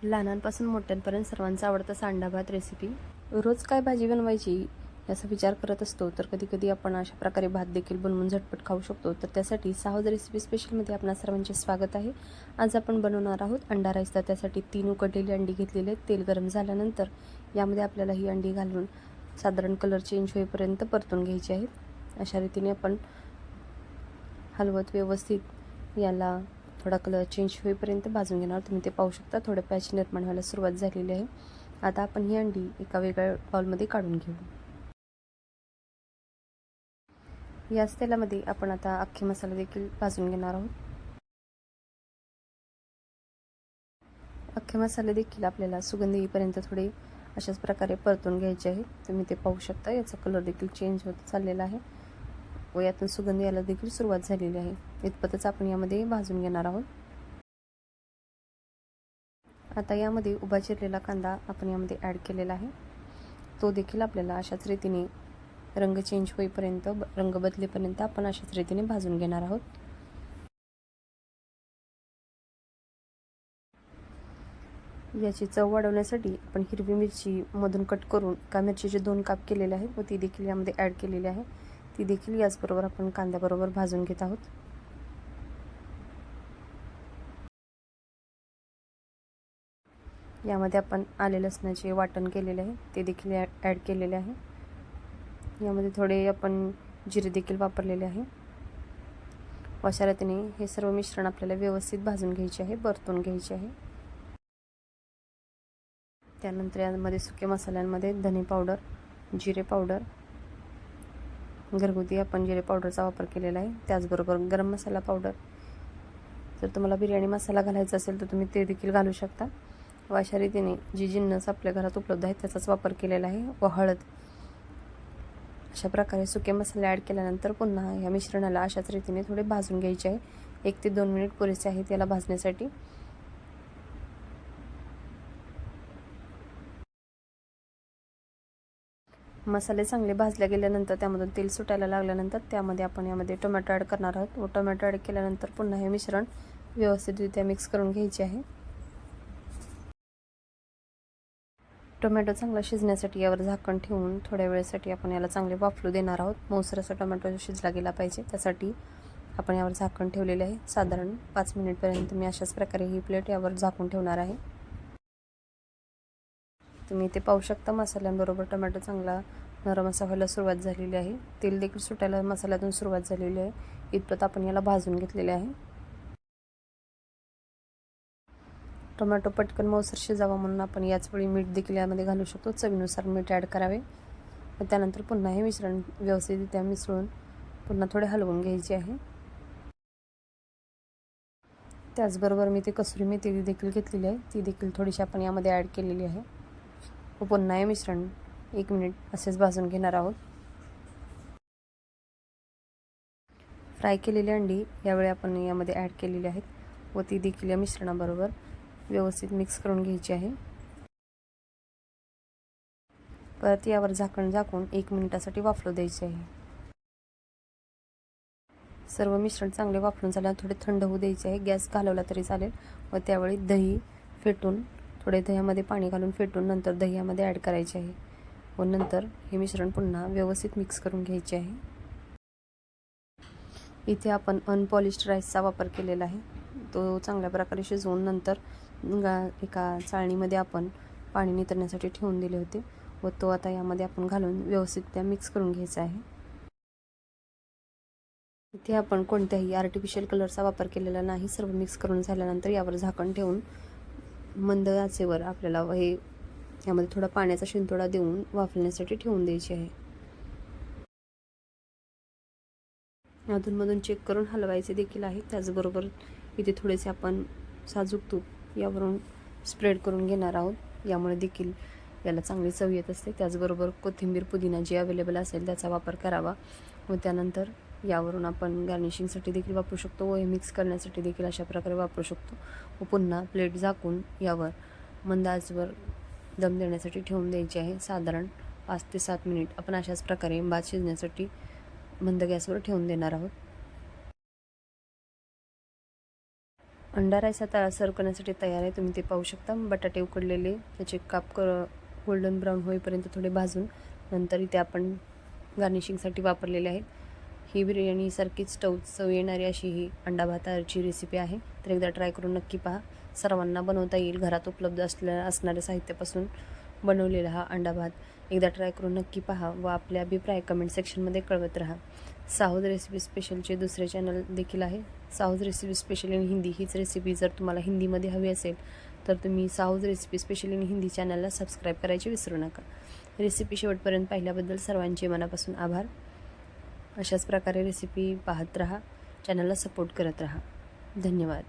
लहानांपासून मोठ्यांपर्यंत सर्वांचा आवडता सांडा भात रेसिपी. रोज काय भाजी बनवायची याचा विचार करत असतो, तर कधी कधी आपण अशा प्रकारे भात देखील बनवून झटपट खाऊ शकतो. तर त्यासाठी सावध रेसिपी स्पेशलमध्ये आपणा सर्वांचे स्वागत आहे. आज आपण बनवणार आहोत अंडा राईस. तर त्यासाठी 3 उकडलेली अंडी घेतलेली आहेत. तेल गरम झाल्यानंतर यामध्ये आपल्याला ही अंडी घालून साधारण कलर चेंज होईपर्यंत परतून घ्यायची आहेत. अशा रीतीने आपण हलवत व्यवस्थित याला थोडा कलर चेंज होईपर्यंत भाजून घेणार. तुम्ही ते पाहू शकता, थोडं पॅच निर्माण व्हायला सुरुवात झालेली आहे. आता आपण ही अंडी एका वेगळ्या बाउलमध्ये काढून घेऊ. याच तेलामध्ये आपण आता अख्खे मसाले देखील भाजून घेणार आहोत. अख्खे मसाले देखील आपल्याला सुगंध येईपर्यंत थोडे अशाच प्रकारे परतून घ्यायचे आहेत. तुम्ही ते पाहू शकता, याचा कलर देखील चेंज होत चाललेला आहे व यातून सुगंध यायला देखील सुरुवात झालेली आहे. इतपतच आपण यामध्ये भाजून घेणार आहोत. आता यामध्ये उभा चिरलेला कांदा आपण यामध्ये ॲड केलेला आहे. तो देखील आपल्याला अशाच रीतीने रंग चेंज होईपर्यंत, रंग बदलेपर्यंत आपण अशाच रीतीने भाजून घेणार आहोत. याची चव वाढवण्यासाठी आपण हिरवी मिरची मधून कट करून एका मिरचीचे 2 काप केलेले आहेत व ती देखील यामध्ये ॲड केलेली आहे. ती देखील याचबरोबर आपण कांद्याबरोबर भाजून घेत आहोत. यामध्ये आपण आले लसणाचे वाटण केलेले आहे, ते देखील ॲड केलेले आहे. यामध्ये थोडे आपण जिरे देखील वापरलेले आहे. अशा रीतीने हे सर्व मिश्रण आपल्याला व्यवस्थित भाजून घ्यायचे आहे, परतून घ्यायचे आहे. त्यानंतर यामध्ये सुके मसाल्यांमध्ये धने पावडर, जिरे पावडर, घरगुती आपण जिरे पावडरचा वापर केलेला आहे. त्याचबरोबर गरम मसाला पावडर, जर तुम्हाला बिर्याणी मसाला घालायचा असेल तर तुम्ही ते देखील घालू शकता. व अशा रीतीने जी जिन्नस आपल्या घरात उपलब्ध आहेत त्याचाच वापर केलेला आहे. व हळद. अशा प्रकारे सुके मसाले ॲड केल्यानंतर पुन्हा या मिश्रणाला अशाच रीतीने थोडे भाजून घ्यायचे आहे. 1 ते 2 मिनिट पुरेसे आहेत याला भाजण्यासाठी. मसाले चांगले भाजले गेल्यानंतर त्यामधून तेल सुटायला लागल्यानंतर त्यामध्ये आपण यामध्ये टोमॅटो ॲड करणार आहोत. व टोमॅटो ॲड केल्यानंतर पुन्हा हे मिश्रण व्यवस्थितरित्या मिक्स करून घ्यायचे आहे. टोमॅटो चांगला शिजण्यासाठी यावर झाकण ठेवून थोड्या वेळेसाठी आपण याला चांगले वाफलू देणार आहोत. मऊसर असा टोमॅटो शिजला गेला पाहिजे, त्यासाठी आपण यावर झाकण ठेवलेले आहे. साधारण 5 मिनिटपर्यंत मी अशाच प्रकारे ही प्लेट यावर झाकून ठेवणार आहे. तुम्ही ते पाहू शकता, मसाल्यांबरोबर टोमॅटो चांगला नरम असा व्हायला सुरुवात झालेली आहे. तेल देखील सुटायला मसाल्यातून सुरुवात झालेली आहे. इतपत आपण याला भाजून घेतलेले आहे. टोमॅटो पटकन मऊसर शिजावा म्हणून आपण याचवेळी मीठ देखील यामध्ये घालू शकतो. चवीनुसार मीठ ॲड करावे व त्यानंतर पुन्हा हे मिश्रण व्यवस्थितरित्या मिसळून पुन्हा थोडे हलवून घ्यायचे आहे. त्याचबरोबर मी ते कसुरी मेथी देखील घेतलेली आहे, ती देखील थोडीशी आपण यामध्ये ॲड केलेली आहे. व पुन्हा हे मिश्रण 1 मिनिट असेच भाजून घेणार आहोत. फ्राय केलेली अंडी यावेळी आपण यामध्ये ॲड केलेली आहेत व ती देखील या मिश्रणाबरोबर व्यवस्थित मिक्स करून घ्यायची आहे. परत यावर झाकण झाकून 1 मिनिटासाठी वाफलू द्यायचे आहे. सर्व मिश्रण चांगले वाफलून झाल्यावर थोडे थंड होऊ द्यायचे आहे. गॅस घालवला तरी चालेल व त्यावेळी दही फेटून, थोडे दह्यामध्ये पाणी घालून फेटून नंतर दही यामध्ये ॲड करायचे आहे व नंतर हे मिश्रण पुन्हा व्यवस्थित मिक्स करून घ्यायचे आहे. इथे आपण अनपॉलिश्ड राईसचा वापर केलेला आहे. तो चांगल्या प्रकारे शिजवून नंतर एका चाळणीमध्ये आपण पाणी नितरण्यासाठी ठेवून दिले होते व तो आता यामध्ये आपण घालून व्यवस्थित त्या मिक्स करून घ्यायचा आहे. इथे आपण कोणत्याही आर्टिफिशियल कलरचा वापर केलेला नाही. सर्व मिक्स करून झाल्यानंतर यावर झाकण ठेवून मंद आचेवर आपल्याला हे यामध्ये थोडा पाण्याचा शिंतोडा देऊन वाफवण्यासाठी ठेवून द्यायचे आहे. अधूनमधून चेक करून हलवायचे देखील आहे. त्याचबरोबर इथे थोडेसे आपण साजूक तूप यावरून स्प्रेड करून घेणार आहोत. यामुळे देखील याला चांगली चव येत असते. त्याचबरोबर कोथिंबीर, पुदिना जे अवेलेबल असेल त्याचा वापर करावा व त्यानंतर यावरून आपण गार्निशिंगसाठी देखील वापरू शकतो व हे मिक्स करण्यासाठी देखील अशा प्रकारे वापरू शकतो. व पुन्हा प्लेट झाकून यावर मंद आचेवर दम देण्यासाठी ठेवून द्यायचे आहे. साधारण 5 ते 7 मिनिट आपण अशाच प्रकारे भात शिजण्यासाठी मंद गॅसवर ठेवून देणार आहोत. अंडा राईस आता सर्व करण्यासाठी तयार आहे. तुम्ही ते पाहू शकता. बटाटे उकडलेले त्याचे काप गोल्डन ब्राऊन होईपर्यंत थोडे भाजून नंतर इथे आपण गार्निशिंगसाठी वापरलेले आहेत. ही बिर्याणीसारखीच चव येणारी अशी ही अंडा भाताची रेसिपी आहे. तर एकदा ट्राय करून नक्की पहा. सर्वांना बनवता येईल. घरात उपलब्ध असणाऱ्या साहित्यापासून बनवलेला हा अंडा भात एकदा ट्राय करून नक्की पहा व आपले अभिप्राय कमेंट सेक्शनमध्ये कळवत राहा. साहूद रेसिपी स्पेशलचे दुसरे चॅनल देखील आहे. साहूद रेसिपी स्पेशल इन हिंदी. हीच रेसिपी जर तुम्हाला हिंदीमध्ये हवी असेल तर तुम्ही साहूद रेसिपी स्पेशल इन हिंदी चॅनलला सबस्क्राईब करायचे विसरू नका. रेसिपी शेवटपर्यंत पाहिल्याबद्दल सर्वांचे मनापासून आभार. अशाच प्रकारे रेसिपी पाहत राहा. चॅनलला सपोर्ट करत राहा. धन्यवाद.